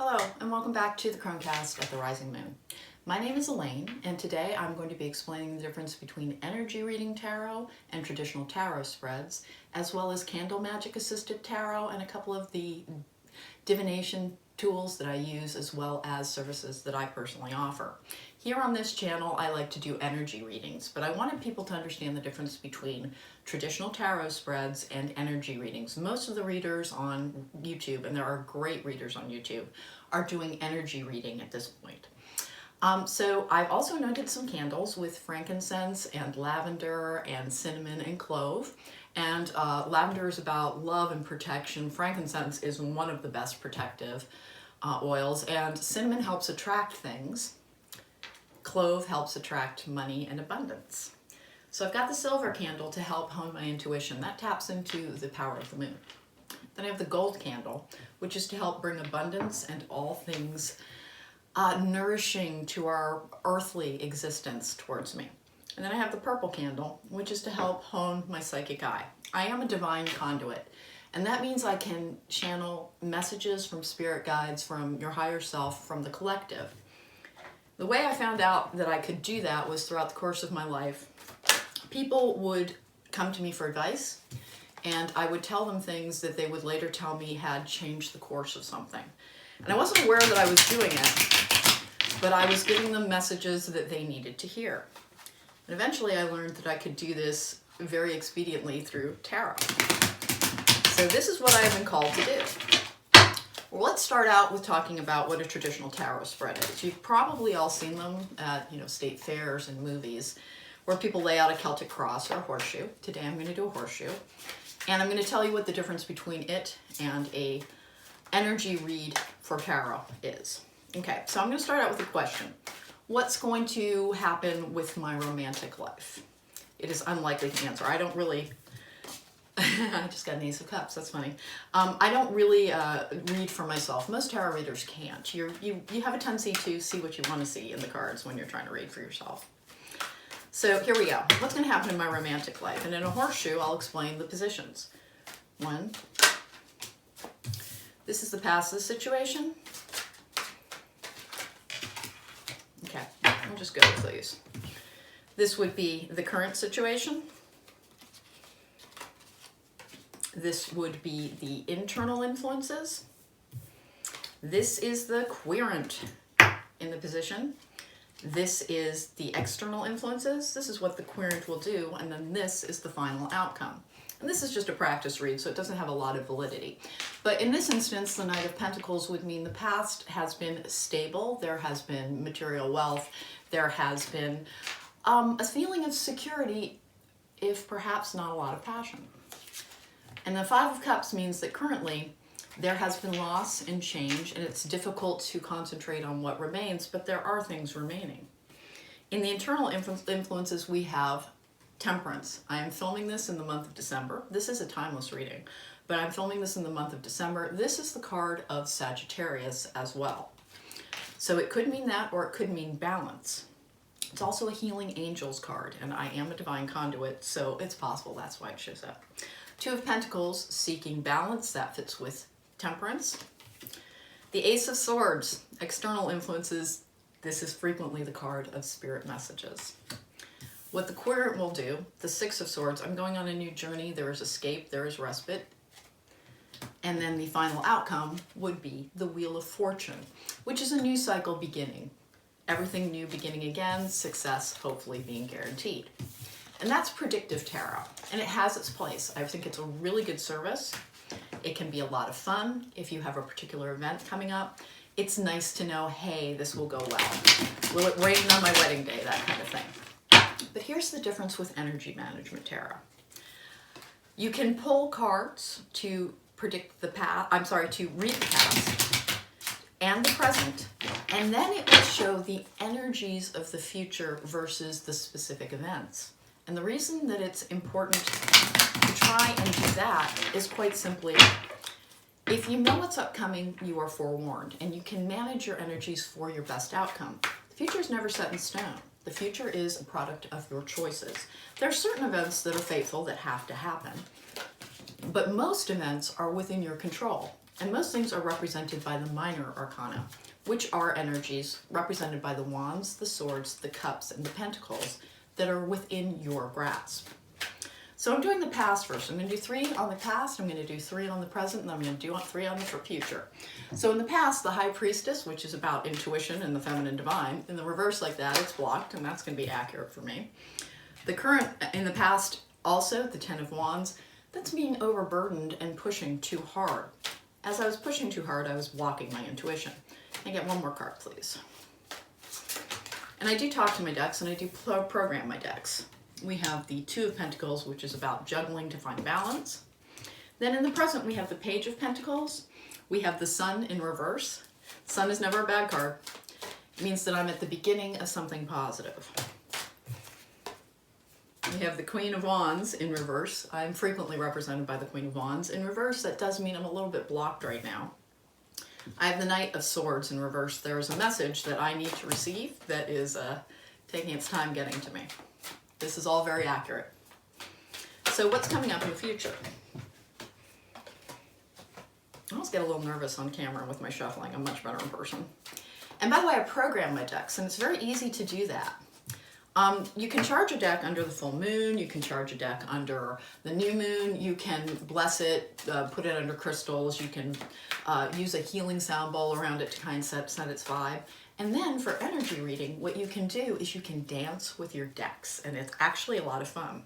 Hello, and welcome back to the Cronecast at the Rising Moon. My name is Elaine, and today I'm going to be explaining the difference between energy reading tarot and traditional tarot spreads, as well as candle magic assisted tarot and a couple of the divination tools that I use, as well as services that I personally offer. Here on this channel, I like to do energy readings, but I wanted people to understand the difference between traditional tarot spreads and energy readings. Most of the readers on YouTube, and there are great readers on YouTube, are doing energy reading at this point. So I've also anointed some candles with frankincense and lavender and cinnamon and clove. And lavender is about love and protection. Frankincense is one of the best protective oils, and cinnamon helps attract things. Clove helps attract money and abundance. So I've got the silver candle to help hone my intuition. That taps into the power of the moon. Then I have the gold candle, which is to help bring abundance and all things nourishing to our earthly existence towards me. And then I have the purple candle, which is to help hone my psychic eye. I am a divine conduit, and that means I can channel messages from spirit guides, from your higher self, from the collective. The way I found out that I could do that was throughout the course of my life. People would come to me for advice, and I would tell them things that they would later tell me had changed the course of something. And I wasn't aware that I was doing it, but I was giving them messages that they needed to hear. And eventually I learned that I could do this very expediently through tarot. So this is what I have been called to do. Well, let's start out with talking about what a traditional tarot spread is. You've probably all seen them at state fairs and movies where people lay out a Celtic cross or a horseshoe. Today I'm going to do a horseshoe. And I'm going to tell you what the difference between it and a energy read for tarot is. Okay, so I'm going to start out with a question. What's going to happen with my romantic life? It is unlikely to answer. I don't really, I just got an Ace of Cups, that's funny. I don't really read for myself. Most tarot readers can't. You have a tendency to see what you want to see in the cards when you're trying to read for yourself. So here we go. What's going to happen in my romantic life? And in a horseshoe, I'll explain the positions. 1. This is the past of the situation. Okay, I'll just go with these. This would be the current situation. This would be the internal influences. This is the querent in the position. This is the external influences. This is what the querent will do, and then this is the final outcome. And this is just a practice read, so it doesn't have a lot of validity. But in this instance, the Knight of Pentacles would mean the past has been stable, there has been material wealth, there has been a feeling of security, if perhaps not a lot of passion. And the Five of Cups means that currently there has been loss and change, and it's difficult to concentrate on what remains, but there are things remaining. In the internal influences, we have Temperance. I am filming this in the month of December. This is a timeless reading, but I'm filming this in the month of December. This is the card of Sagittarius as well. So it could mean that, or it could mean balance. It's also a healing angels card, and I am a divine conduit, so it's possible that's why it shows up. 2 of Pentacles, seeking balance. That fits with Temperance. The Ace of Swords, external influences. This is frequently the card of spirit messages. What the querent will do, the 6 of Swords, I'm going on a new journey, there is escape, there is respite. And then the final outcome would be the Wheel of Fortune, which is a new cycle beginning. Everything new beginning again, success hopefully being guaranteed. And that's predictive tarot, and it has its place. I think it's a really good service. It can be a lot of fun if you have a particular event coming up. It's nice to know, hey, this will go well. Will it rain on my wedding day, that kind of thing. But here's the difference with energy management tarot. You can pull cards to predict the past, to read the past and the present, and then it will show the energies of the future versus the specific events. And the reason that it's important to try and do that is quite simply, if you know what's upcoming, you are forewarned, and you can manage your energies for your best outcome. The future is never set in stone. The future is a product of your choices. There are certain events that are fateful that have to happen, but most events are within your control. and most things are represented by the minor arcana, which are energies represented by the wands, the swords, the cups, and the pentacles that are within your grasp. So I'm doing the past first. I'm going to do 3 on the past, I'm going to do 3 on the present, and I'm going to do 3 on the future. So in the past, the High Priestess, which is about intuition and the feminine divine, in the reverse like that, it's blocked, and that's going to be accurate for me. The current, in the past, also, the 10 of Wands, that's being overburdened and pushing too hard. As I was pushing too hard, I was blocking my intuition. Can I get one more card, please? And I do talk to my decks, and I do program my decks. We have the 2 of Pentacles, which is about juggling to find balance. Then in the present, we have the Page of Pentacles. We have the Sun in reverse. Sun is never a bad card. It means that I'm at the beginning of something positive. We have the Queen of Wands in reverse. I'm frequently represented by the Queen of Wands in reverse. That does mean I'm a little bit blocked right now. I have the Knight of Swords in reverse. There is a message that I need to receive that is taking its time getting to me. This is all very accurate. So what's coming up in the future? I always get a little nervous on camera with my shuffling. I'm much better in person. And by the way, I program my decks, and it's very easy to do that. You can charge a deck under the full moon, you can charge a deck under the new moon, you can bless it, put it under crystals, you can use a healing sound bowl around it to kind of set its vibe. And then for energy reading, what you can do is you can dance with your decks, and it's actually a lot of fun.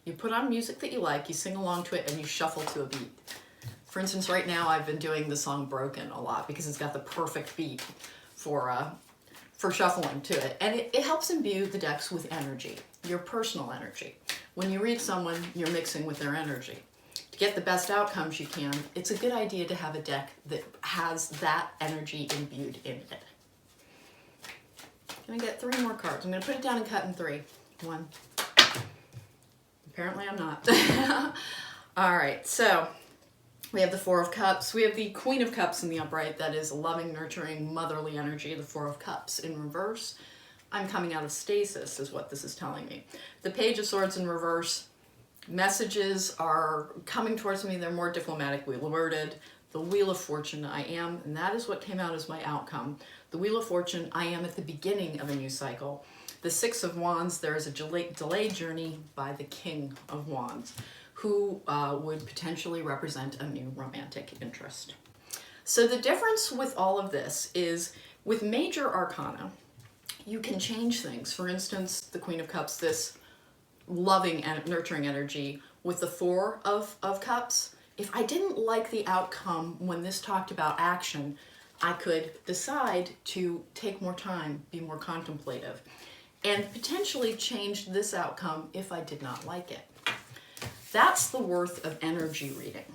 You put on music that you like, you sing along to it, and you shuffle to a beat. For instance, right now I've been doing the song Broken a lot because it's got the perfect beat for shuffling to it. And it helps imbue the decks with energy, your personal energy. When you read someone, you're mixing with their energy. To get the best outcomes you can, it's a good idea to have a deck that has that energy imbued in it. I'm gonna get 3 more cards. I'm gonna put it down and cut in 3. 1. Apparently I'm not. All right, so we have the 4 of Cups. We have the Queen of Cups in the upright. That is loving, nurturing, motherly energy. The 4 of Cups in reverse. I'm coming out of stasis is what this is telling me. The Page of Swords in reverse. Messages are coming towards me. They're more diplomatically worded. The Wheel of Fortune, I am, and that is what came out as my outcome. The Wheel of Fortune, I am at the beginning of a new cycle. The 6 of Wands, there is a delayed journey by the King of Wands, who would potentially represent a new romantic interest. So the difference with all of this is with major arcana, you can change things. For instance, the Queen of Cups, this loving and nurturing energy. With the 4 of Cups, if I didn't like the outcome when this talked about action, I could decide to take more time, be more contemplative, and potentially change this outcome if I did not like it. That's the worth of energy reading.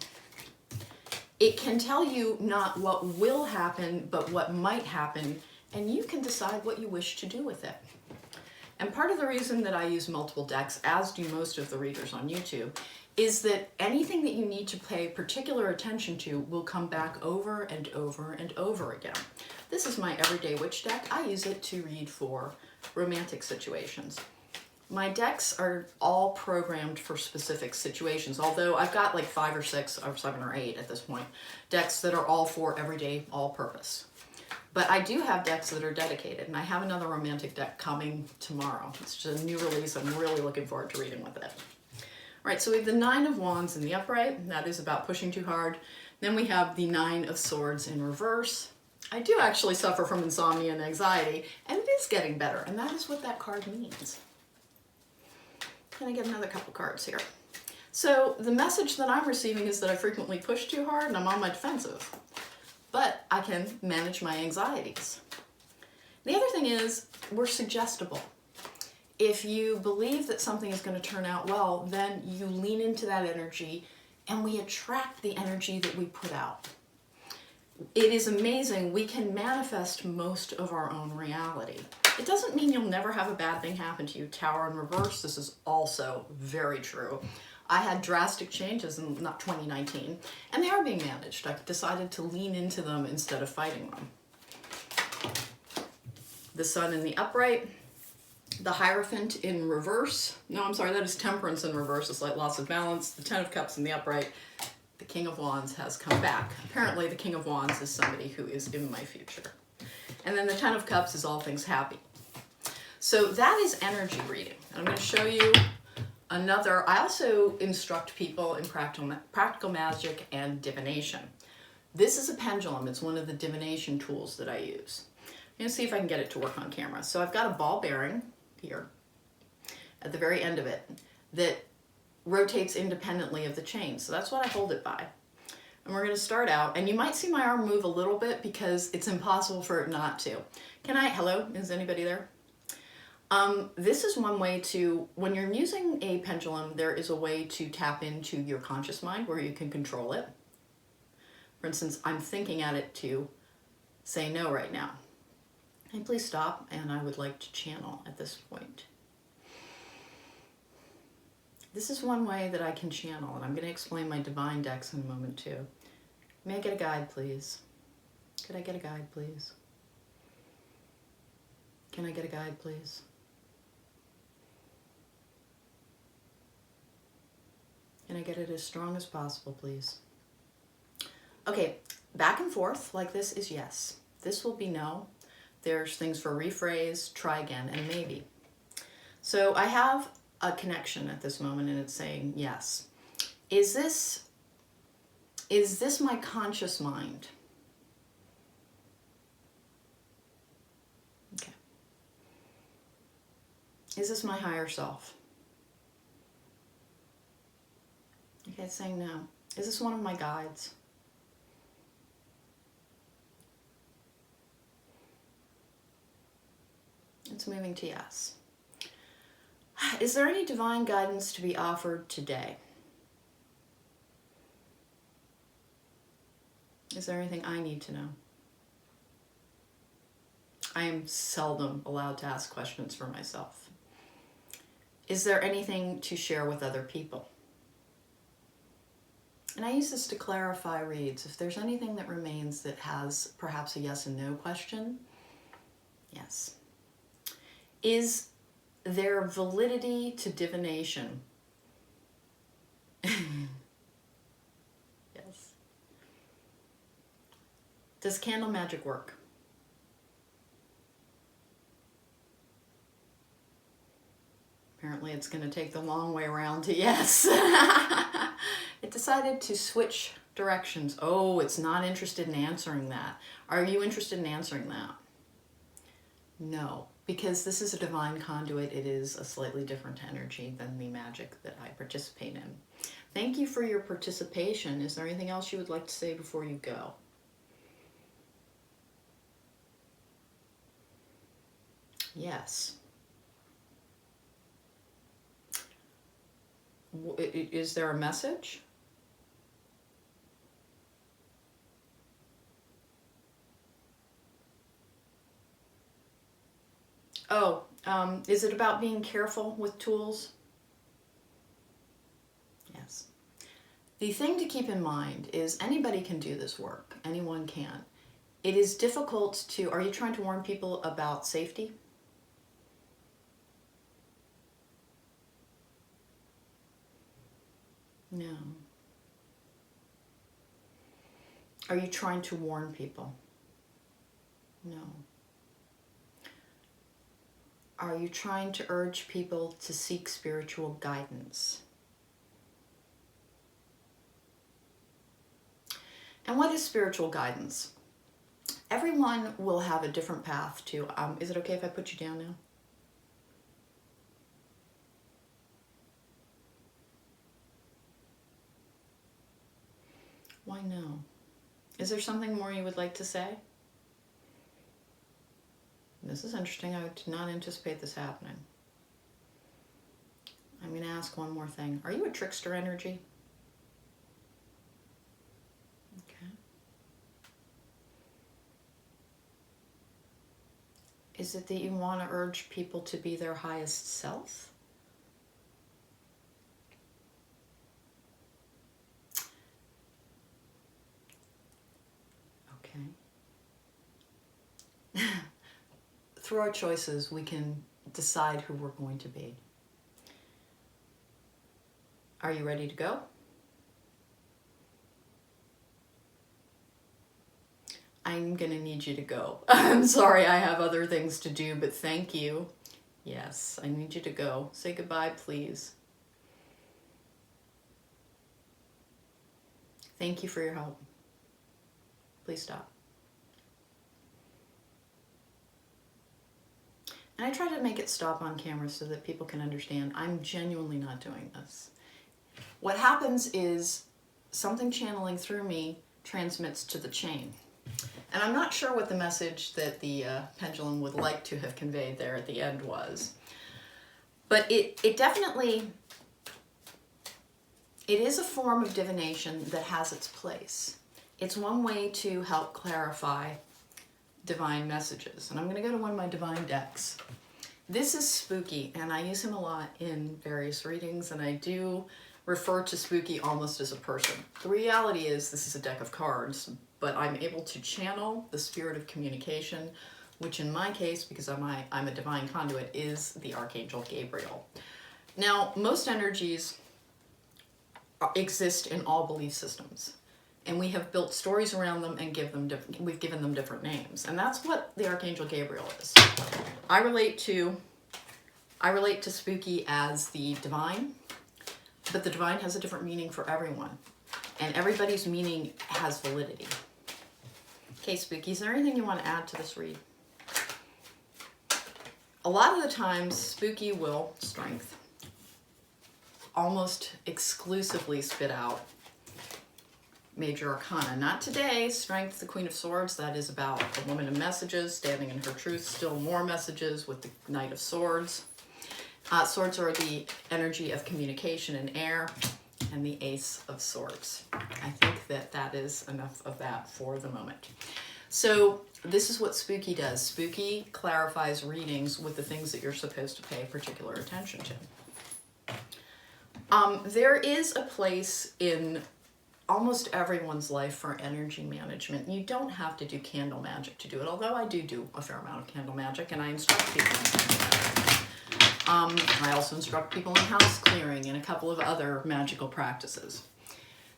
It can tell you not what will happen, but what might happen, and you can decide what you wish to do with it. And part of the reason that I use multiple decks, as do most of the readers on YouTube, is that anything that you need to pay particular attention to will come back over and over and over again. This is my Everyday Witch deck. I use it to read for romantic situations. My decks are all programmed for specific situations, although I've got like 5 or 6 or 7 or 8 at this point, decks that are all for everyday, all purpose. But I do have decks that are dedicated, and I have another romantic deck coming tomorrow. It's just a new release. I'm really looking forward to reading with it. All right, so we have the 9 of Wands in the upright, and that is about pushing too hard. Then we have the 9 of Swords in reverse. I do actually suffer from insomnia and anxiety, and it is getting better, and that is what that card means. Can I get another couple cards here? So the message that I'm receiving is that I frequently push too hard and I'm on my defensive, but I can manage my anxieties. The other thing is we're suggestible. If you believe that something is going to turn out well, then you lean into that energy and we attract the energy that we put out. It is amazing. We can manifest most of our own reality. It doesn't mean you'll never have a bad thing happen to you. Tower in reverse, this is also very true. I had drastic changes in 2019, and they are being managed. I decided to lean into them instead of fighting them. The Sun in the upright, the Hierophant in reverse. No, I'm sorry, that is Temperance in reverse. It's like loss of balance. The 10 of Cups in the upright. the King of Wands has come back. Apparently the King of Wands is somebody who is in my future. And then the Ten of Cups is all things happy. So that is energy reading. I'm going to show you another. I also instruct people in practical magic and divination. This is a pendulum. It's one of the divination tools that I use. I'm going to see if I can get it to work on camera. So I've got a ball bearing here at the very end of it that rotates independently of the chain. So that's what I hold it by. And we're going to start out, and you might see my arm move a little bit because it's impossible for it not to. Hello, is anybody there? This is one way to, when you're using a pendulum, there is a way to tap into your conscious mind where you can control it. For instance, I'm thinking at it to say no right now. And please stop, and I would like to channel at this point. This is one way that I can channel, and I'm going to explain my divine decks in a moment too. May I get a guide, please? Could I get a guide, please? Can I get a guide, please? Can I get it as strong as possible, please? Okay, back and forth like this is yes. This will be no. There's things for rephrase, try again, and maybe. So I have a connection at this moment, and it's saying yes. Is this my conscious mind? Okay. Is this my higher self? Okay, it's saying no. Is this one of my guides? It's moving to yes. Is there any divine guidance to be offered today? Is there anything I need to know? I am seldom allowed to ask questions for myself. Is there anything to share with other people? And I use this to clarify reads. If there's anything that remains that has perhaps a yes and no question, yes. Is there validity to divination? Yes. Does candle magic work? Apparently it's going to take the long way around to yes. It decided to switch directions. Oh, it's not interested in answering that. Are you interested in answering that? No, because this is a divine conduit. It is a slightly different energy than the magic that I participate in. Thank you for your participation. Is there anything else you would like to say before you go? Yes. Is there a message? Oh, is it about being careful with tools? Yes. The thing to keep in mind is anybody can do this work. Anyone can. It is difficult to, are you trying to warn people about safety? No. Are you trying to warn people? No. Are you trying to urge people to seek spiritual guidance? And what is spiritual guidance? Everyone will have a different path to, is it okay if I put you down now? Why no? Is there something more you would like to say? This is interesting. I did not anticipate this happening. I'm going to ask one more thing. Are you a trickster energy? Okay. Is it that you want to urge people to be their highest self? Okay. Through our choices, we can decide who we're going to be. Are you ready to go? I'm gonna need you to go. I'm sorry, I have other things to do, but thank you. Yes, I need you to go. Say goodbye, please. Thank you for your help. Please stop. And I try to make it stop on camera so that people can understand I'm genuinely not doing this. What happens is something channeling through me transmits to the chain. And I'm not sure what the message that the pendulum would like to have conveyed there at the end was. But it definitely, it is a form of divination that has its place. It's one way to help clarify divine messages. And I'm going to go to one of my divine decks. This is Spooky, and I use him a lot in various readings, and I do refer to Spooky almost as a person. The reality is this is a deck of cards, but I'm able to channel the spirit of communication, which in my case, because I'm a divine conduit, is the Archangel Gabriel. Now, most energies exist in all belief systems, and we have built stories around them and we've given them different names, and that's what the Archangel Gabriel is. I relate to Spooky as the divine, but the divine has a different meaning for everyone, and everybody's meaning has validity. Okay, Spooky, is there anything you want to add to this read? A lot of the times, Spooky will, strength, almost exclusively spit out major arcana. Not today. Strength, the Queen of Swords, that is about a woman of messages, standing in her truth, still more messages with the Knight of Swords. Swords are the energy of communication and air, and the Ace of Swords. I think that is enough of that for the moment. So this is what Spooky does. Spooky clarifies readings with the things that you're supposed to pay particular attention to. There is a place in almost everyone's life for energy management. You don't have to do candle magic to do it, although I do a fair amount of candle magic, and I instruct people in candle magic. I also instruct people in house clearing and a couple of other magical practices.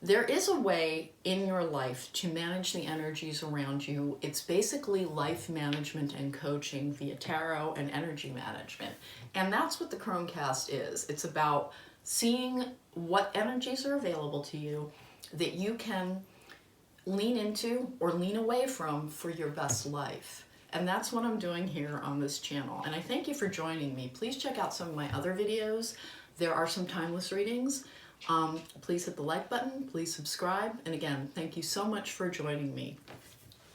There is a way in your life to manage the energies around you. It's basically life management and coaching via tarot and energy management. And that's what the Cronecast is. It's about seeing what energies are available to you that you can lean into or lean away from for your best life. And that's what I'm doing here on this channel. And I thank you for joining me. Please check out some of my other videos. There are some timeless readings. Please hit the like button, please subscribe. And again, thank you so much for joining me.